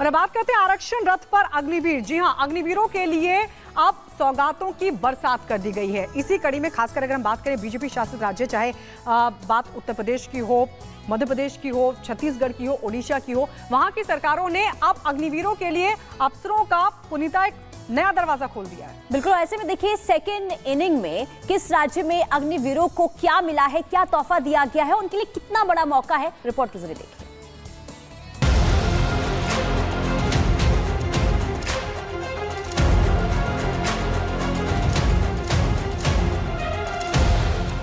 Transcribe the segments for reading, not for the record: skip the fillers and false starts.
और अब बात करते हैं आरक्षण रथ पर अग्निवीर। जी हां, अग्निवीरों के लिए अब सौगातों की बरसात कर दी गई है। इसी कड़ी में खासकर अगर हम बात करें बीजेपी शासित राज्य, चाहे बात उत्तर प्रदेश की हो, मध्य प्रदेश की हो, छत्तीसगढ़ की हो, ओडिशा की हो, वहां की सरकारों ने अब अग्निवीरों के लिए अफसरों का पुनीता एक नया दरवाजा खोल दिया है। बिल्कुल, ऐसे में देखिए सेकेंड इनिंग में किस राज्य में अग्निवीरों को क्या मिला है, क्या तोहफा दिया गया है, उनके लिए कितना बड़ा मौका है, रिपोर्ट के जरिए देखिए।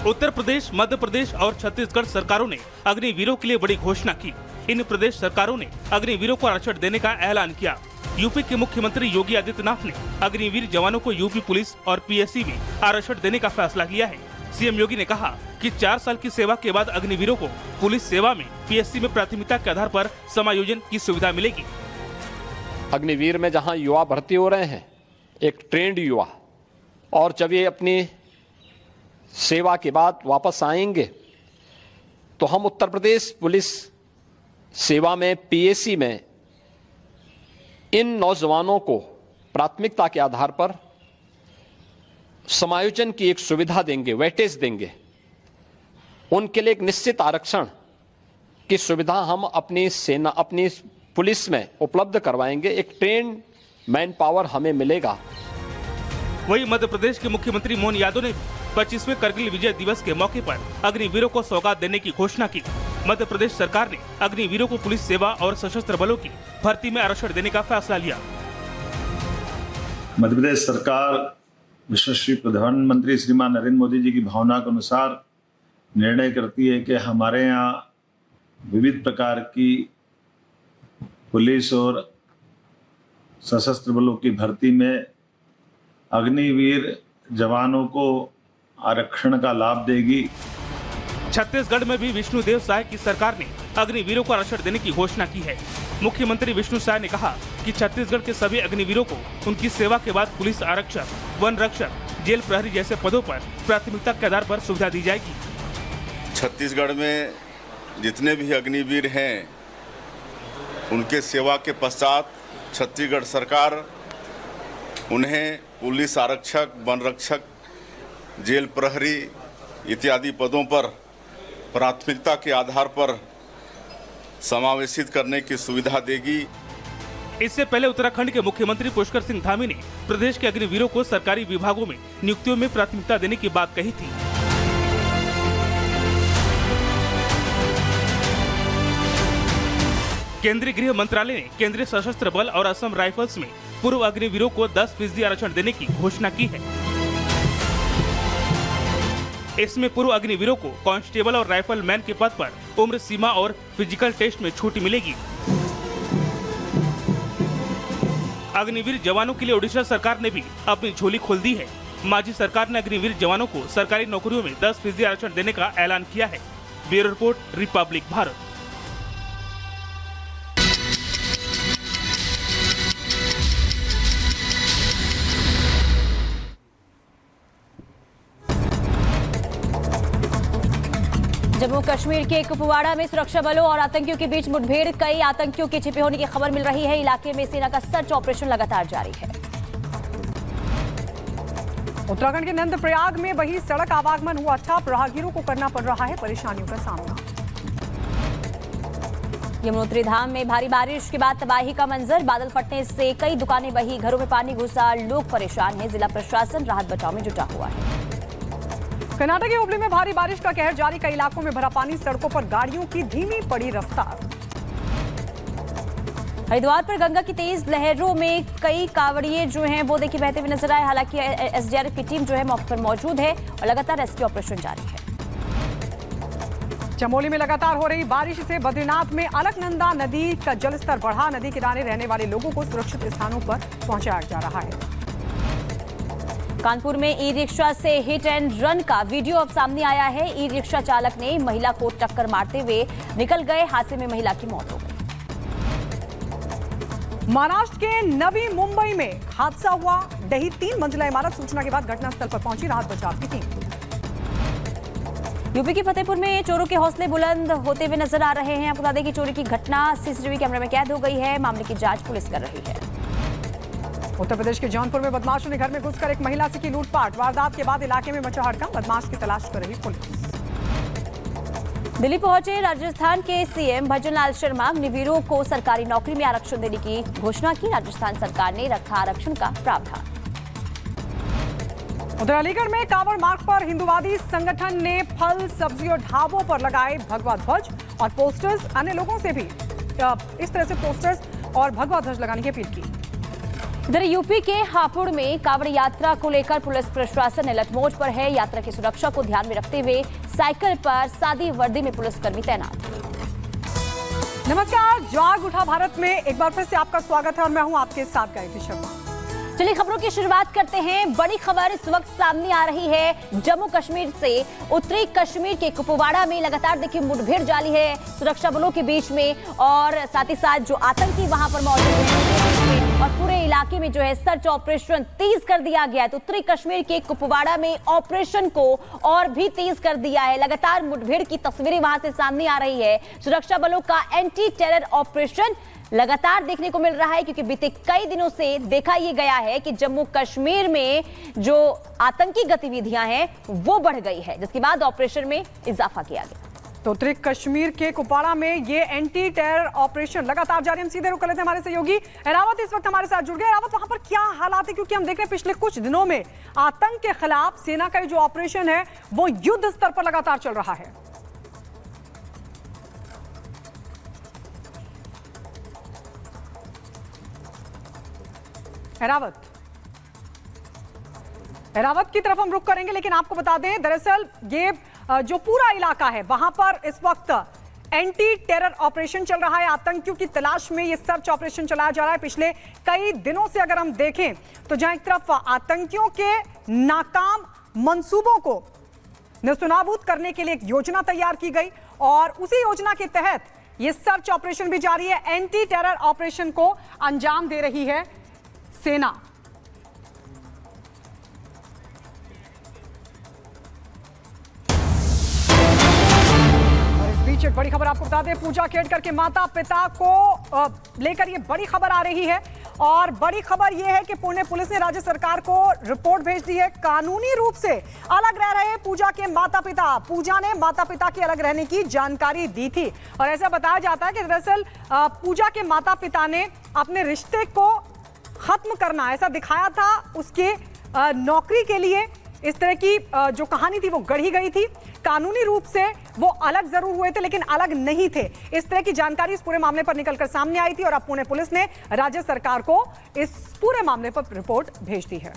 उत्तर प्रदेश, मध्य प्रदेश और छत्तीसगढ़ सरकारों ने अग्निवीरों के लिए बड़ी घोषणा की। इन प्रदेश सरकारों ने अग्निवीरों को आरक्षण देने का ऐलान किया। यूपी के मुख्यमंत्री योगी आदित्यनाथ ने अग्निवीर जवानों को यूपी पुलिस और पीएससी में आरक्षण देने का फैसला लिया है। सीएम योगी ने कहा कि 4 साल की सेवा के बाद अग्निवीरों को पुलिस सेवा में पीएससी में प्राथमिकता के आधार पर समायोजन की सुविधा मिलेगी। अग्निवीर में जहां युवा भर्ती हो रहे हैं, एक ट्रेंड युवा, और जब ये अपनी सेवा के बाद वापस आएंगे तो हम उत्तर प्रदेश पुलिस सेवा में पीएससी में इन नौजवानों को प्राथमिकता के आधार पर समायोजन की एक सुविधा देंगे, वेटेज देंगे। उनके लिए एक निश्चित आरक्षण की सुविधा हम अपनी सेना, अपनी पुलिस में उपलब्ध करवाएंगे। एक ट्रेन मैन पावर हमें मिलेगा। वहीं मध्य प्रदेश के मुख्यमंत्री मोहन यादव ने 25वें करगिल विजय दिवस के मौके पर अग्निवीरों को सौगात देने की घोषणा की। मध्य प्रदेश सरकार ने अग्निवीरों को पुलिस सेवा और सशस्त्र बलों की भर्ती में आरक्षण देने का फैसला लिया। मध्य प्रदेश सरकार यशस्वी प्रधानमंत्री श्रीमान नरेंद्र मोदी जी की भावना के अनुसार निर्णय करती है कि हमारे यहाँ विविध प्रकार की पुलिस और सशस्त्र बलों की भर्ती में अग्निवीर जवानों को आरक्षण का लाभ देगी। छत्तीसगढ़ में भी विष्णुदेव साय की सरकार ने अग्निवीरों को आरक्षण देने की घोषणा की है। मुख्यमंत्री विष्णु साय ने कहा कि छत्तीसगढ़ के सभी अग्निवीरों को उनकी सेवा के बाद पुलिस आरक्षक, वन रक्षक, जेल प्रहरी जैसे पदों पर प्राथमिकता के आधार पर सुविधा दी जाएगी। छत्तीसगढ़ में जितने भी अग्निवीर हैं, उनके सेवा के पश्चात छत्तीसगढ़ सरकार उन्हें पुलिस आरक्षक, वन रक्षक, जेल प्रहरी इत्यादि पदों पर प्राथमिकता के आधार पर समावेशित करने की सुविधा देगी। इससे पहले उत्तराखंड के मुख्यमंत्री पुष्कर सिंह धामी ने प्रदेश के अग्निवीरों को सरकारी विभागों में नियुक्तियों में प्राथमिकता देने की बात कही थी। केंद्रीय गृह मंत्रालय ने केंद्रीय सशस्त्र बल और असम राइफल्स में पूर्व अग्निवीरों को 10% आरक्षण देने की घोषणा की है। इसमें पूर्व अग्निवीरों को कांस्टेबल और राइफल मैन के पद पर उम्र सीमा और फिजिकल टेस्ट में छूट मिलेगी। अग्निवीर जवानों के लिए ओडिशा सरकार ने भी अपनी झोली खोल दी है। माजी सरकार ने अग्निवीर जवानों को सरकारी नौकरियों में 10% आरक्षण देने का ऐलान किया है। Bureau report, Republic Bharat. Jammu Kashmir के कुपवाड़ा में सुरक्षा बलों और आतंकियों के बीच मुठभेड़, कई आतंकियों के छिपे होने की खबर मिल रही है। इलाके में सेना का सर्च ऑपरेशन लगातार जारी है। उत्तराखंड के नंदप्रयाग में वही सड़क आवागमन हुआ ठप, राहगीरों को करना पड़ रहा है परेशानियों का सामना। यमुनोत्री धाम में भारी बारिश के बाद तबाही का मंजर, बादल फटने से कई दुकानें बही, घरों में पानी घुसा, लोग परेशान हैं। जिला प्रशासन राहत बचाव में जुटा हुआ है। कर्नाटक के हुबली में भारी बारिश का कहर जारी, कई इलाकों में भरा पानी, सड़कों पर गाड़ियों की धीमी पड़ी रफ्तार। हरिद्वार पर गंगा की तेज लहरों में कई कांवड़िए जो हैं वो देखिए बहते हुए नजर आए। हालांकि एसडीआरएफ की टीम जो है मौके पर मौजूद है और लगातार रेस्क्यू ऑपरेशन जारी है। चमोली में लगातार हो रही बारिश से बद्रीनाथ में अलकनंदा नदी का जलस्तर बढ़ा, नदी किनारे रहने वाले लोगों को सुरक्षित स्थानों पर पहुंचाया जा रहा है। कानपुर में ई रिक्शा से हिट एंड रन का वीडियो अब सामने आया है। ई रिक्शा चालक ने महिला को टक्कर मारते हुए निकल गए, हादसे में महिला की मौत हो गई। महाराष्ट्र के नवी मुंबई में हादसा हुआ, ढही 3 मंजिला इमारत, सूचना के बाद घटनास्थल पर पहुंची राहत बचाव की टीम। यूपी के फतेहपुर में चोरों के हौसले बुलंद होते हुए नजर आ रहे हैं। आपको बता दें कि चोरी की घटना सीसीटीवी कैमरे में कैद हो गई है। मामले की जांच पुलिस कर रही है। उत्तर प्रदेश के जौनपुर में बदमाशों ने घर में घुसकर एक महिला से की लूटपाट। वारदात के बाद इलाके में मचा हड़कंप। बदमाश की तलाश कर रही पुलिस। दिल्ली पहुंचे राजस्थान के सीएम भजनलाल शर्मा। अग्निवीरों को सरकारी नौकरी में आरक्षण देने की घोषणा की। राजस्थान सरकार ने रखा आरक्षण का प्रावधान। उधर अलीगढ़ में कांवड़ मार्ग पर हिंदुवादी संगठन ने फल, सब्जी और ढाबों पर लगाए भगवा ध्वज और पोस्टर्स। अन्य लोगों से भी इस तरह से पोस्टर्स और भगवा ध्वज लगाने की अपील की। इधर यूपी के हापुड़ में कांवड़ यात्रा को लेकर पुलिस प्रशासन ने लठमोज पर है। यात्रा की सुरक्षा को ध्यान में रखते हुए साइकिल पर सादी वर्दी में पुलिसकर्मी तैनात। नमस्कार, जाग उठा भारत में एक बार फिर से आपका स्वागत है और मैं हूं आपके साथ गायत्री शर्मा। चलिए खबरों की शुरुआत करते हैं। बड़ी खबर इस वक्त सामने आ रही है जम्मू कश्मीर से। उत्तरी कश्मीर के कुपवाड़ा में लगातार देखिए मुठभेड़ जारी है सुरक्षा बलों के बीच में और साथ ही साथ जो आतंकी वहां पर मौजूद हैं और पूरे इलाके में जो है सर्च ऑपरेशन तेज कर दिया गया है। तो उत्तरी कश्मीर के कुपवाड़ा में ऑपरेशन को और भी तेज कर दिया है। लगातार मुठभेड़ की तस्वीरें वहां से सामने आ रही है। सुरक्षा बलों का एंटी टेरर ऑपरेशन लगातार देखने को मिल रहा है क्योंकि बीते कई दिनों से देखा यह गया है कि जम्मू कश्मीर में जो आतंकी गतिविधियां हैं वो बढ़ गई है, जिसके बाद ऑपरेशन में इजाफा किया गया। तो उत्तरी कश्मीर के कुपवाड़ा में ये एंटी टेरर ऑपरेशन लगातार जारी। हम सीधे रुक लेते हैं हमारे सहयोगी एरावत इस वक्त हमारे साथ जुड़ गए। एरावत, वहां पर क्या हालात है? क्योंकि हम देख रहे हैं पिछले कुछ दिनों में आतंक के खिलाफ सेना का जो ऑपरेशन है वो युद्ध स्तर पर लगातार चल रहा है। एरावत की तरफ हम रुक करेंगे, लेकिन आपको बता दें दरअसल ये जो पूरा इलाका है वहां पर इस वक्त एंटी टेरर ऑपरेशन चल रहा है। आतंकियों की तलाश में ये सर्च ऑपरेशन चलाया जा रहा है। पिछले कई दिनों से अगर हम देखें तो जहां एक तरफ आतंकियों के नाकाम मंसूबों को नेस्तनाबूद करने के लिए एक योजना तैयार की गई और उसी योजना के तहत ये सर्च ऑपरेशन भी जारी है। एंटी टेरर ऑपरेशन को अंजाम दे रही है सेना। और इस बीच एक बड़ी खबर आपको बता दें, पूजा खेड़कर के माता पिता को लेकर ये बड़ी खबर आ रही है और बड़ी खबर यह है कि पुणे पुलिस ने राज्य सरकार को रिपोर्ट भेज दी है। कानूनी रूप से अलग रह रहे पूजा के माता पिता। पूजा ने माता पिता के अलग रहने की जानकारी दी थी और ऐसा बताया जाता है कि दरअसल पूजा के माता पिता ने अपने रिश्ते को खत्म करना ऐसा दिखाया था। उसके नौकरी के लिए इस तरह की जो कहानी थी वो गढ़ी गई थी। कानूनी रूप से वो अलग जरूर हुए थे लेकिन अलग नहीं थे। इस तरह की जानकारी इस पूरे मामले पर निकलकर सामने आई थी और अब पुणे पुलिस ने राज्य सरकार को इस पूरे मामले पर रिपोर्ट भेज दी है।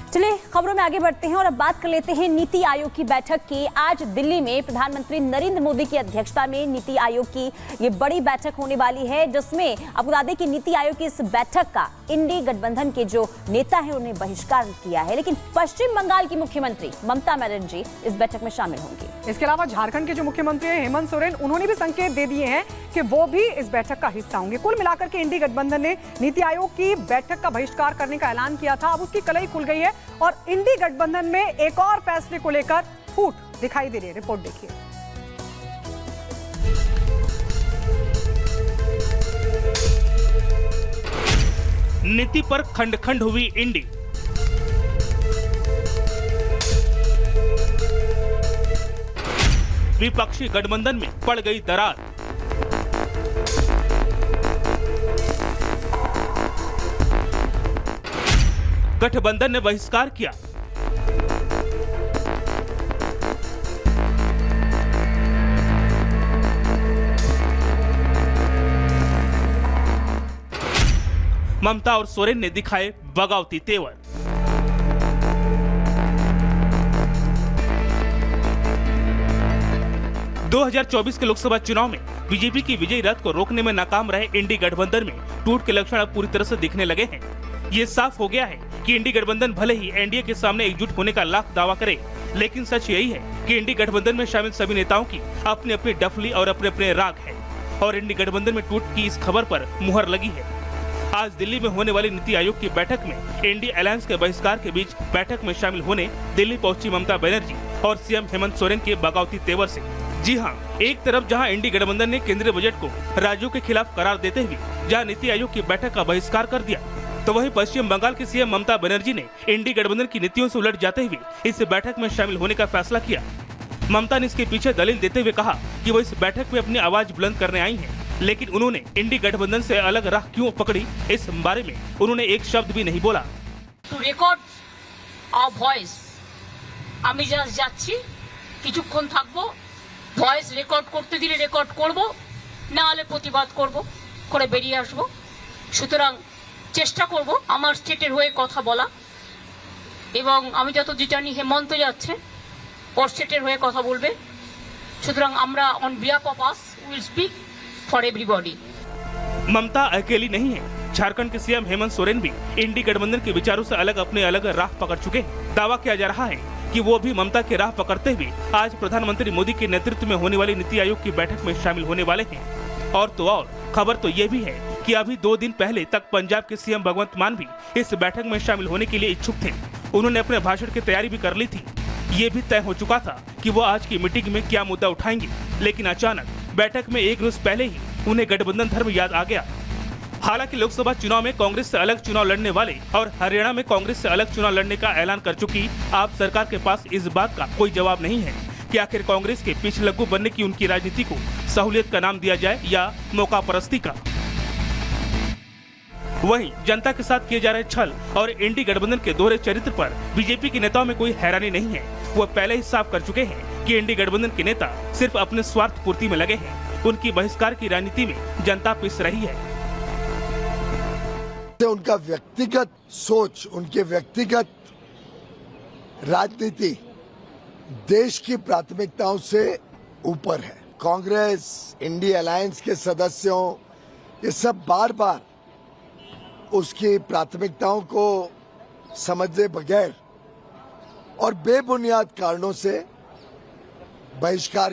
चलिए खबरों में आगे बढ़ते हैं और अब बात कर लेते हैं नीति आयोग की बैठक की। आज दिल्ली में प्रधानमंत्री नरेंद्र मोदी की अध्यक्षता में नीति आयोग की ये बड़ी बैठक होने वाली है, जिसमें आपको बता दें कि नीति आयोग की इस बैठक का इंडी गठबंधन के जो नेता है उन्हें बहिष्कार किया है, लेकिन पश्चिम बंगाल की मुख्यमंत्री ममता बनर्जी इस बैठक में शामिल होंगी। इसके अलावा झारखंड के जो मुख्यमंत्री हैं हेमंत सोरेन, उन्होंने भी संकेत दे दिए हैं कि वो भी इस बैठक का हिस्सा होंगे। कुल मिलाकर के इंडी गठबंधन ने नीति आयोग की बैठक का बहिष्कार करने का ऐलान किया था। अब उसकी कलई खुल गई है और इंडी गठबंधन में एक और फैसले को लेकर फूट दिखाई दे रही है। रिपोर्ट देखिए। नीति पर खंड खंड हुई इंडी। विपक्षी गठबंधन में पड़ गई दरार। गठबंधन ने बहिष्कार किया। ममता और सोरेन ने दिखाए बगावती तेवर। – 2024 के लोकसभा चुनाव में बीजेपी की विजयी रथ को रोकने में नाकाम रहे इंडी गठबंधन में टूट के लक्षण अब पूरी तरह से दिखने लगे हैं। ये साफ हो गया है कि इंडी गठबंधन भले ही एनडीए के सामने एकजुट होने का लाख दावा करे, लेकिन सच यही है कि इंडी गठबंधन में शामिल सभी नेताओं की अपनी अपनी डफली और अपने अपने राग है और इंडी गठबंधन में टूट की इस खबर पर मुहर लगी है। आज दिल्ली में होने वाली नीति आयोग की बैठक में इंडी अलायंस के बहिष्कार के बीच बैठक में शामिल होने दिल्ली पहुंची ममता बनर्जी और सीएम हेमंत सोरेन के बगावती तेवर से। जी हां, एक तरफ जहां इंडी गठबंधन ने केंद्रीय बजट को राज्यों के खिलाफ करार देते हुए जहां नीति आयोग की बैठक का बहिष्कार कर दिया, तो वहीं पश्चिम बंगाल की सीएम ममता बनर्जी ने इंडी गठबंधन की नीतियों से उलट जाते हुए इस बैठक में शामिल होने का फैसला किया। ममता ने इसके पीछे दलील देते हुए कहा कि वो इस बैठक में अपनी आवाज बुलंद करने आई हैं, लेकिन उन्होंने इंडी गठबंधन से अलग राह क्यों पकड़ी, इस बारे में उन्होंने एक शब्द भी नहीं बोला। टू रेकर्ड आवर ভয়েস আমি জাস্ট যাচ্ছি, কিছুক্ষণ থাকবো, ভয়েস রেকর্ড করতে দিলে রেকর্ড করব, না হলে প্রতিবাদ করব, করে বেরিয়ে আসব। সুতরাং চেষ্টা করব আমার স্টেটের হয়ে কথা বলা, এবং আমি যতদূর জানি হেমন্ত যাচ্ছে ওর স্টেটের হয়ে কথা বলবে। সুতরাং আমরা on behalf of us will speak for everybody. Mamata अकेली नहीं है, झारखंड के सीएम हेमंत सोरेन भी इंडी गठबंधन के विचारों से अपने अलग राह पकड़ चुके हैं। दावा किया जा रहा है कि वो भी ममता की राह पकड़ते हुए आज प्रधानमंत्री मोदी के नेतृत्व में होने वाली नीति आयोग की बैठक में शामिल होने वाले हैं। और तो और खबर तो ये भी है कि अभी 2 दिन पहले तक पंजाब के सीएम भगवंत मान भी इस बैठक में शामिल होने के लिए इच्छुक थे। उन्होंने अपने भाषण की तैयारी भी कर ली थी। ये भी तय हो चुका था कि वो आज की मीटिंग में क्या मुद्दा उठाएंगे, लेकिन अचानक बैठक में एक रोज पहले ही उन्हें गठबंधन धर्म याद आ गया। हालांकि लोकसभा चुनाव में कांग्रेस से अलग चुनाव लड़ने वाले और हरियाणा में कांग्रेस से अलग चुनाव लड़ने का ऐलान कर चुकी आप सरकार के पास इस बात का कोई जवाब नहीं है कि आखिर कांग्रेस के पिछलग्गू बनने की उनकी राजनीति को सहूलियत का नाम दिया जाए या मौका परस्ती का। वहीं जनता के साथ किए जा रहे छल और इंडी गठबंधन के दोहरे चरित्र पर बीजेपी के नेताओं में कोई हैरानी नहीं है। वो पहले ही साफ कर चुके हैं कि इंडी गठबंधन के नेता सिर्फ अपने स्वार्थ पूर्ति में लगे हैं। उनकी बहिष्कार की राजनीति में जनता पिस रही है। उनका व्यक्तिगत सोच, उनके व्यक्तिगत राजनीति देश की प्राथमिकताओं से ऊपर है। कांग्रेस, इंडी अलायंस के सदस्यों, ये सब बार बार उसकी प्राथमिकताओं को समझे बगैर और बेबुनियाद कारणों से बहिष्कार